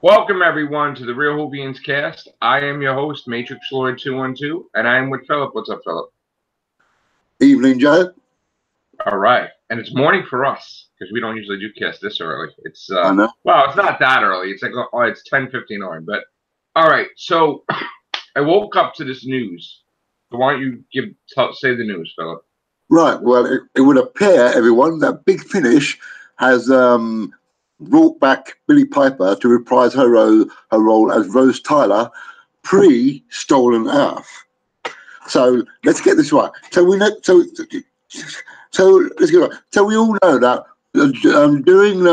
Welcome, everyone, to the Real Whovians cast. I am your host, Matrix Lloyd 212, and I am with Phillip. What's up, Phillip? Evening, Joe. All right. And it's morning for us, because we don't usually do cast this early. It's, I know. well, it's not that early. It's like, oh, it's 10:59. But, all right. So, I woke up to this news. So why don't you say the news, Phillip? Right. Well, it would appear, everyone, that Big Finish has brought back Billie Piper to reprise her role as Rose Tyler pre-Stolen Earth. So let's get this right. So we know. So let's get right. So we all know that during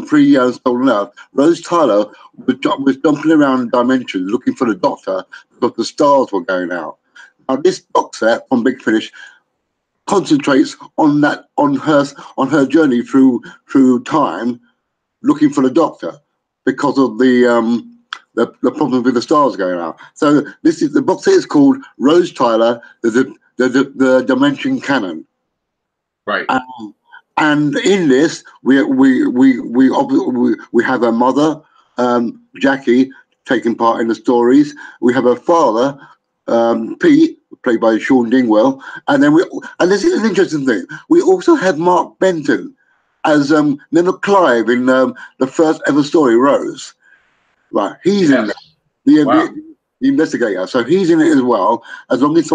pre-Stolen Earth, Rose Tyler was jumping around dimensions looking for the Doctor because the stars were going out. Now this box set from Big Finish concentrates on her journey through time, looking for the Doctor because of the problem with the stars going out. So this is the box set is called Rose Tyler, the Dimension Canon. Right. And in this, we have her mother, Jackie, taking part in the stories. We have her father, Pete, played by Sean Dingwell, and this is an interesting thing. We also have Mark Benton as Leonard Clive in the first ever story, Rose. Right, he's in the investigator, so he's in it as well. Along with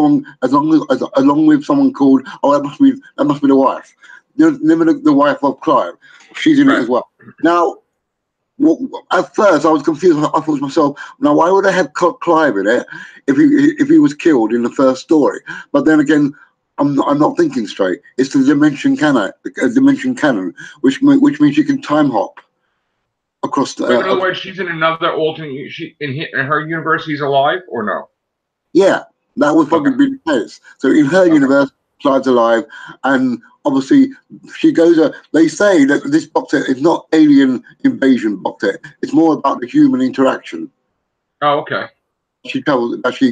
someone called that must be the wife. The wife of Clive. She's in it as well. Now, at first I was confused. I thought to myself, now why would I have Clive in it if he was killed in the first story? But then again, I'm not thinking straight. It's the Dimension Canon, which means you can time hop across the. In other words, she's in another alternate. In her universe, he's alive, or no? Yeah, that would probably be the case. So in her universe, Clive's alive, and obviously she goes. They say that this box set is not alien invasion box set. It's more about the human interaction. Oh, okay. She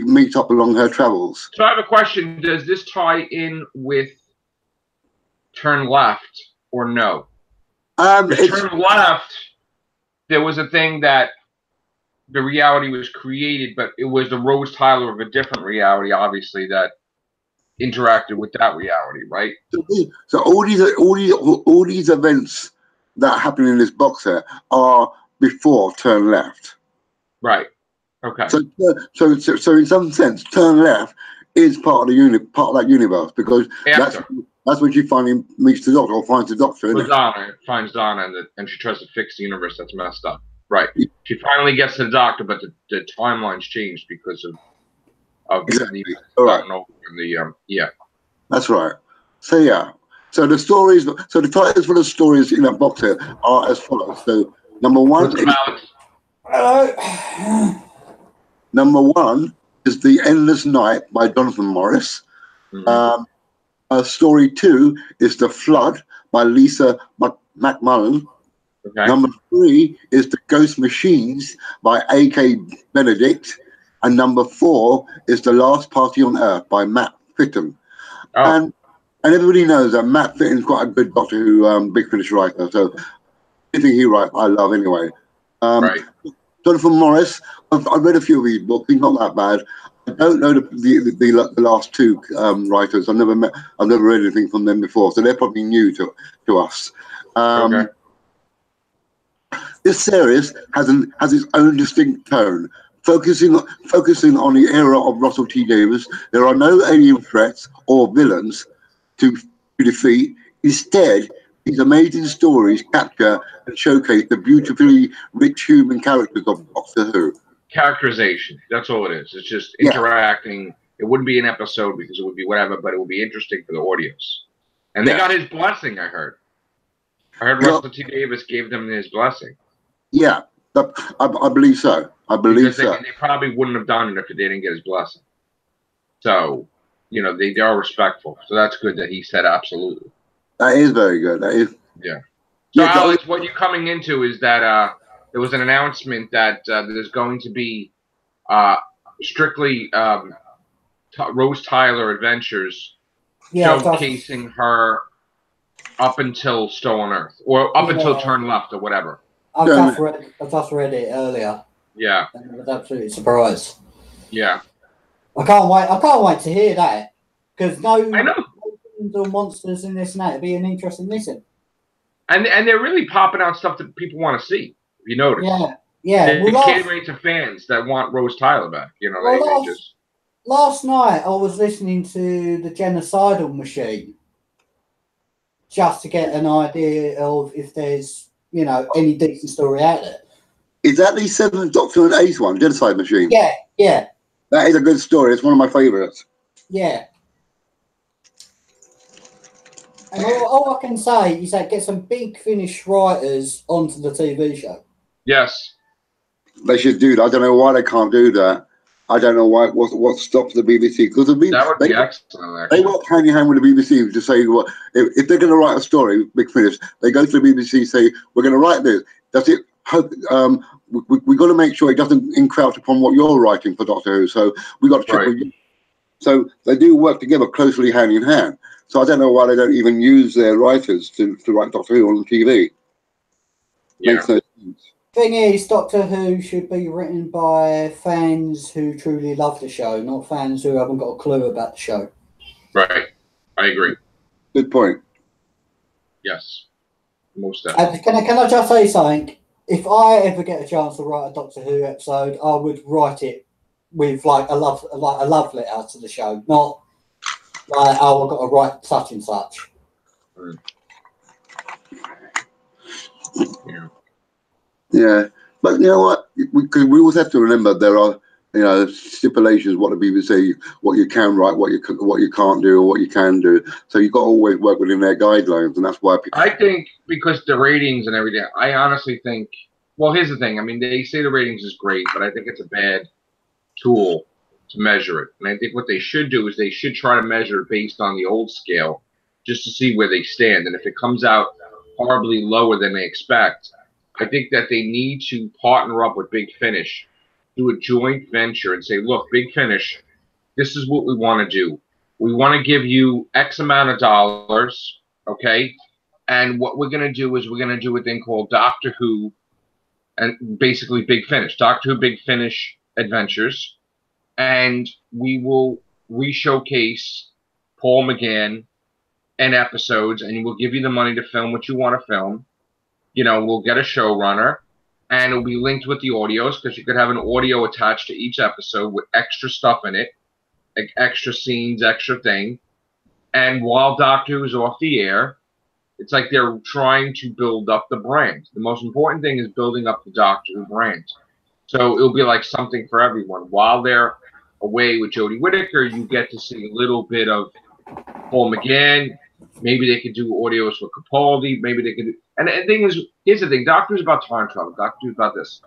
meets up along her travels. So I have a question: does this tie in with Turn Left or no? Turn Left. There was a thing that the reality was created, but it was the Rose Tyler of a different reality, obviously, that interacted with that reality, right? So all these events that happen in this box set are before Turn Left. Right. Okay. So in some sense, Turn Left is part of that universe, because that's when she finally meets the Doctor or finds the Doctor. Finds Donna, and she tries to fix the universe that's messed up. Right. She finally gets to the Doctor, but the timeline's changed because of exactly. Yeah. That's right. So yeah. So the titles for the stories in that box set are as follows. So number one is The Endless Night by Jonathan Morris. Mm-hmm. Story 2 is The Flood by Lisa McMullen. Okay. Number 3 is The Ghost Machines by A.K. Benedict. And number 4 is The Last Party on Earth by Matt Fitton. Oh. And everybody knows that Matt Fitton's quite a good Doctor Who Big Finish writer. So anything he writes, I love anyway. Right. Jonathan Morris, I've read a few of his books. He's not that bad. I don't know the last two writers. I've never read anything from them before, so they're probably new to us. Okay. This series has its own distinct tone, focusing on the era of Russell T Davies. There are no alien threats or villains to defeat. Instead, these amazing stories capture and showcase the beautifully rich human characters of Doctor Who. Characterization. That's all it is. It's just interacting. It wouldn't be an episode because it would be whatever, but it would be interesting for the audience. And they got his blessing, I heard. Russell T Davies gave them his blessing. Yeah, I believe so. Because they probably wouldn't have done it if they didn't get his blessing. So, they are respectful. So that's good that he said absolutely. That is very good. That is. Yeah. So, Alex, what you're coming into is that there was an announcement that there's going to be strictly Rose Tyler adventures showcasing her up until Stolen Earth, or up until Turn Left, or whatever. I just read it earlier. Yeah. And I was absolutely surprised. Yeah. I can't wait to hear that. Because I know. No monsters in this and that. It'd be an interesting listen. And they're really popping out stuff that people want to see. If you notice. Yeah. Yeah. They're catering to fans that want Rose Tyler back. You know, well, last night I was listening to the Genocidal Machine just to get an idea of if there's, you know, any decent story out there. Is that the 7th Doctor and 8th one, Genocide Machine? Yeah, yeah. That is a good story. It's one of my favourites. Yeah. And all I can say is that get some Big Finish writers onto the TV show. Yes. They should do that. I don't know why they can't do that. I don't know why. What stops the BBC? Because that would be excellent. They work hand in hand with the BBC to say what if they're going to write a story, Big Finish. They go to the BBC, say we're going to write this. Does it? We got to make sure it doesn't encroach upon what you're writing for Doctor Who. So we got to check with you. So they do work together closely hand in hand. So I don't know why they don't even use their writers to write Doctor Who on TV. Yeah. Makes no sense. Thing is, Doctor Who should be written by fans who truly love the show, not fans who haven't got a clue about the show. Right. I agree. Good point. Yes. Most definitely. Can I just say something? If I ever get a chance to write a Doctor Who episode, I would write it with like a love letter to the show, not like, oh, I've got to write such and such. Yeah. Yeah, but you know what? We always have to remember there are, you know, stipulations. What the BBC, what you can write, what you can't do, or what you can do. So you've got to always work within their guidelines, and that's why. I think because the ratings and everything, I honestly think. Well, here's the thing. I mean, they say the ratings is great, but I think it's a bad tool to measure it. And I think what they should do is they should try to measure it based on the old scale, just to see where they stand. And if it comes out horribly lower than they expect, I think that they need to partner up with Big Finish, do a joint venture and say, look, Big Finish, this is what we want to do. We want to give you X amount of dollars, okay? And what we're going to do is we're going to do a thing called Doctor Who, and basically Big Finish, Doctor Who Big Finish Adventures. And we will re-showcase Paul McGann and episodes, and we'll give you the money to film what you want to film. You know, we'll get a showrunner, and it'll be linked with the audios, because you could have an audio attached to each episode with extra stuff in it, like extra scenes, extra thing. And while Doctor Who is off the air, it's like they're trying to build up the brand. The most important thing is building up the Doctor Who brand. So it'll be like something for everyone. While they're away with Jodie Whittaker, you get to see a little bit of Paul McGann. Maybe they could do audios for Capaldi. Maybe they could do... And the thing is, here's the thing. Doctor Who's about time travel. Doctor Who's about this.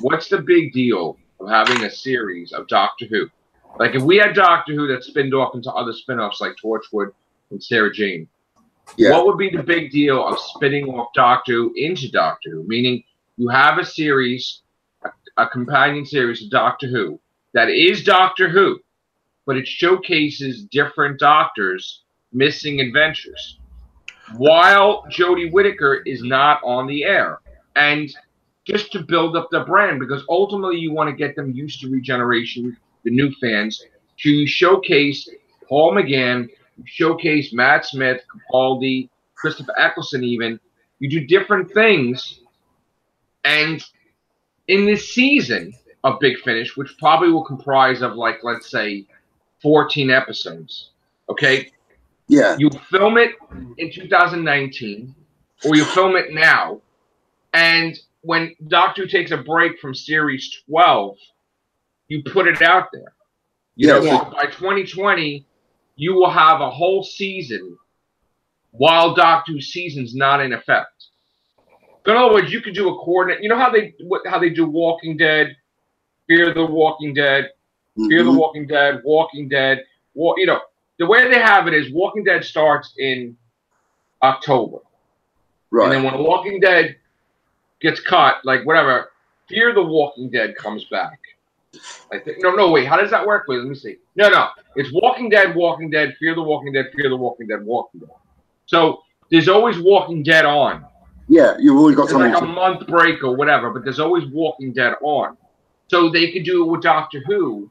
What's the big deal of having a series of Doctor Who? Like, if we had Doctor Who that spinned off into other spin-offs like Torchwood and Sarah Jane, what would be the big deal of spinning off Doctor Who into Doctor Who? Meaning, you have a series, a companion series of Doctor Who that is Doctor Who, but it showcases different Doctors missing adventures while Jodie Whittaker is not on the air. And just to build up the brand, because ultimately you want to get them used to Regeneration, the new fans, to showcase Paul McGann, showcase Matt Smith, Capaldi, Christopher Eccleston even. You do different things. And in this season of Big Finish, which probably will comprise of, like, let's say, 14 episodes, okay? Yeah. You film it in 2019, or you film it now, and when Doctor Who takes a break from Series 12, you put it out there. You know, so by 2020, you will have a whole season while Doctor Who season's not in effect. In other words, you could do a coordinate. You know how they do Walking Dead, Fear the Walking Dead, Fear the Walking Dead, Walking Dead. You know, the way they have it is Walking Dead starts in October, right? And then when Walking Dead gets cut, like whatever, Fear the Walking Dead comes back. I think no, wait. How does that work? Wait, let me see. No, it's Walking Dead, Fear the Walking Dead, Fear the Walking Dead, Walking Dead. So there's always Walking Dead on. Yeah, you've always got something. Like a month break or whatever, but there's always Walking Dead on. So they could do it with Doctor Who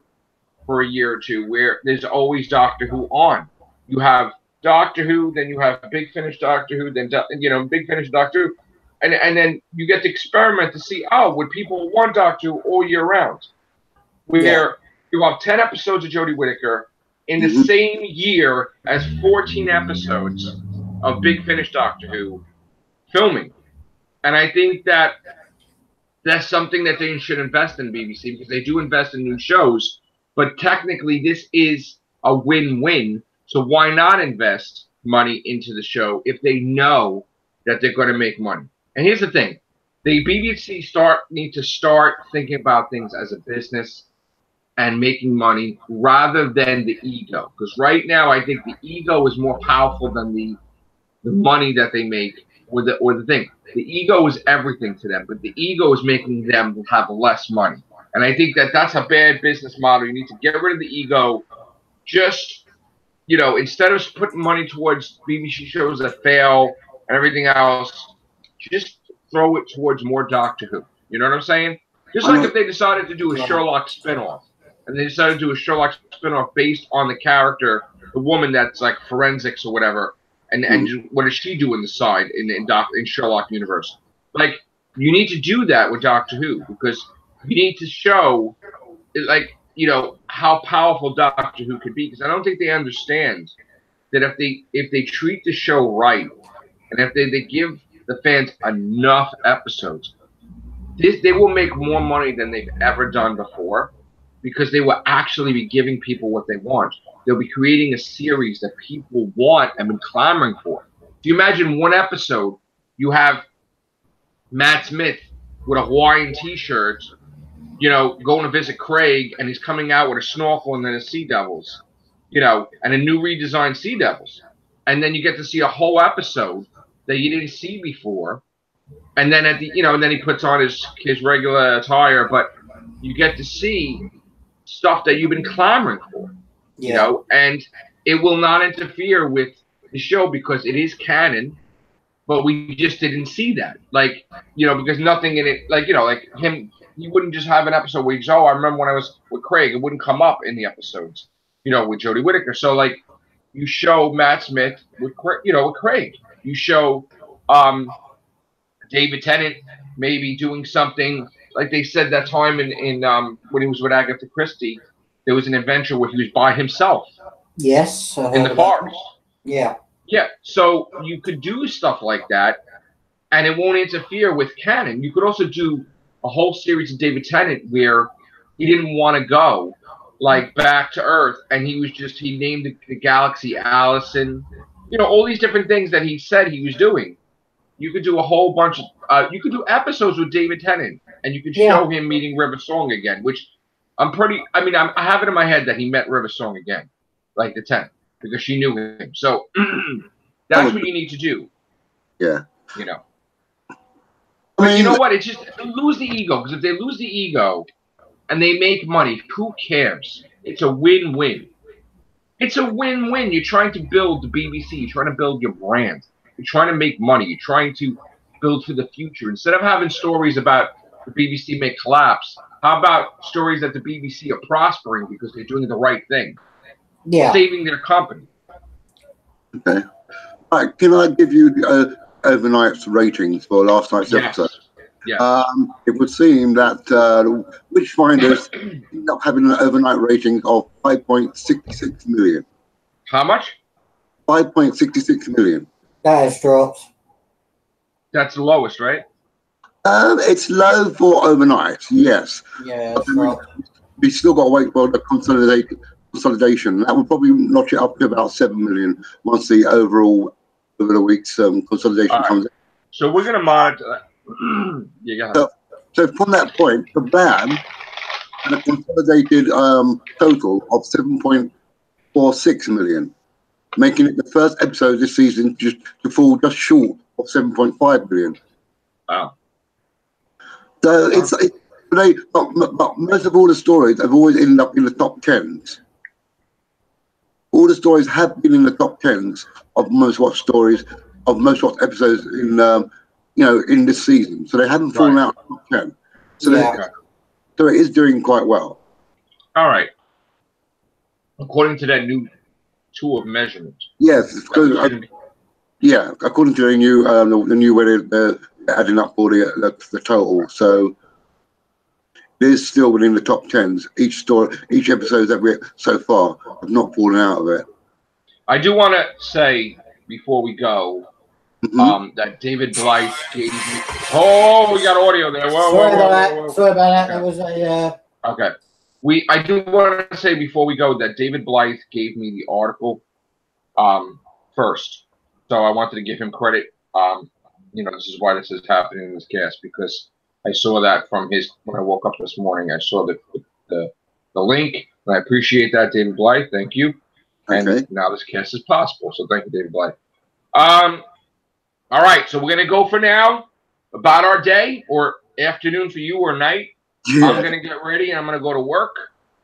for a year or two, where there's always Doctor Who on. You have Doctor Who, then you have Big Finish Doctor Who, then Big Finish Doctor Who, and then you get to experiment to see, would people want Doctor Who all year round? Where you have 10 episodes of Jodie Whittaker in the same year as 14 episodes of Big Finish Doctor Who filming. And I think that that's something that they should invest in, BBC, because they do invest in new shows. But technically, this is a win-win. So why not invest money into the show if they know that they're going to make money? And here's the thing. The BBC need to start thinking about things as a business and making money rather than the ego. Because right now, I think the ego is more powerful than the money that they make or the thing. The ego is everything to them, but the ego is making them have less money. And I think that that's a bad business model. You need to get rid of the ego. Just, instead of putting money towards BBC shows that fail and everything else, just throw it towards more Doctor Who. You know what I'm saying? Just like if they decided to do a Sherlock spinoff, and they decided to do a Sherlock spinoff based on the character, the woman that's like forensics or whatever, and what does she do in the side in Sherlock universe? Like, you need to do that with Doctor Who, because you need to show, like, how powerful Doctor Who could be. Because I don't think they understand that if they treat the show right, and if they give the fans enough episodes, they will make more money than they've ever done before, because they will actually be giving people what they want. They'll be creating a series that people want and been clamoring for. Do you imagine one episode, you have Matt Smith with a Hawaiian t-shirt, going to visit Craig, and he's coming out with a snorkel and then a Sea Devils, and a new redesigned Sea Devils. And then you get to see a whole episode that you didn't see before. And then at the, and then he puts on his regular attire, but you get to see stuff that you've been clamoring for, and it will not interfere with the show because it is canon, but we just didn't see that. Like, because nothing in it, like, like him, you wouldn't just have an episode where he's, I remember when I was with Craig, it wouldn't come up in the episodes, with Jodie Whittaker. So, like, you show Matt Smith with, with Craig. You show David Tennant maybe doing something, like they said that time in when he was with Agatha Christie, there was an adventure where he was by himself. Yes. In the forest. Yeah. Yeah. So you could do stuff like that, and it won't interfere with canon. You could also do a whole series of David Tennant where he didn't want to go, like, back to Earth, and he named the galaxy Allison. All these different things that he said he was doing. You could do a whole bunch of, you could do episodes with David Tennant, and you could show him meeting River Song again, which I have it in my head that he met River Song again, like the Tennant, because she knew him. So that's what you need to do. Yeah. But you know what? It's just, lose the ego, because if they lose the ego and they make money, who cares? It's a win-win. It's a win-win. You're trying to build the BBC. You're trying to build your brand. You're trying to make money. You're trying to build for the future. Instead of having stories about the BBC may collapse, how about stories that the BBC are prospering because they're doing the right thing? Yeah. Saving their company. Okay. All right, can I give you overnight's ratings for last night's episode? Yeah. It would seem that Witchfinders end up having an overnight rating of 5.66 million. How much? 5.66 million. That has dropped. That's the lowest, right? It's low for overnight, yes. Yeah, it's dropped. We still got to wait for the consolidation. That would probably notch it up to about 7 million once the overall over the week's consolidation comes in. So we're going to monitor that. Yeah, go ahead. So from that point, the ban had a consolidated total of 7.46 million, making it the first episode this season to fall just short of 7.5 million. Wow. So but most of all the stories have always ended up in the top 10s. All the stories have been in the top 10s of most watched stories, of most watched episodes in in this season. So they haven't fallen out of the top 10. So, so it is doing quite well. All right. According to that new tool of measurement. Yes, according to the new way they're adding up all the total. So it is still within the top 10s. Each episode that we're so far have not fallen out of it. I do want to say before we go that David Blythe gave me. Oh, we got audio there. Sorry about that. That was a. Okay. I do want to say before we go that David Blythe gave me the article first, so I wanted to give him credit. This is why this is happening in this cast, because I saw that from when I woke up this morning. I saw the link, and I appreciate that, David Blythe. Thank you. And now this cast is possible, so thank you, David Blythe. All right, so we're gonna go for now about our day or afternoon for you or night. Yeah. I'm gonna get ready and I'm gonna go to work.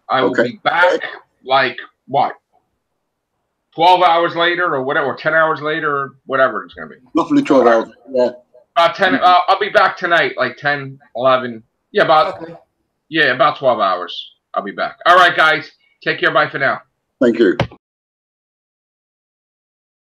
I will be back like what? 12 hours later or whatever, or 10 hours later, or whatever it's gonna be. Roughly 12 hours. Yeah. About 10. I'll be back tonight, like 10, 11. Yeah, about 12 hours. I'll be back. All right, guys. Take care. Bye for now. Thank you.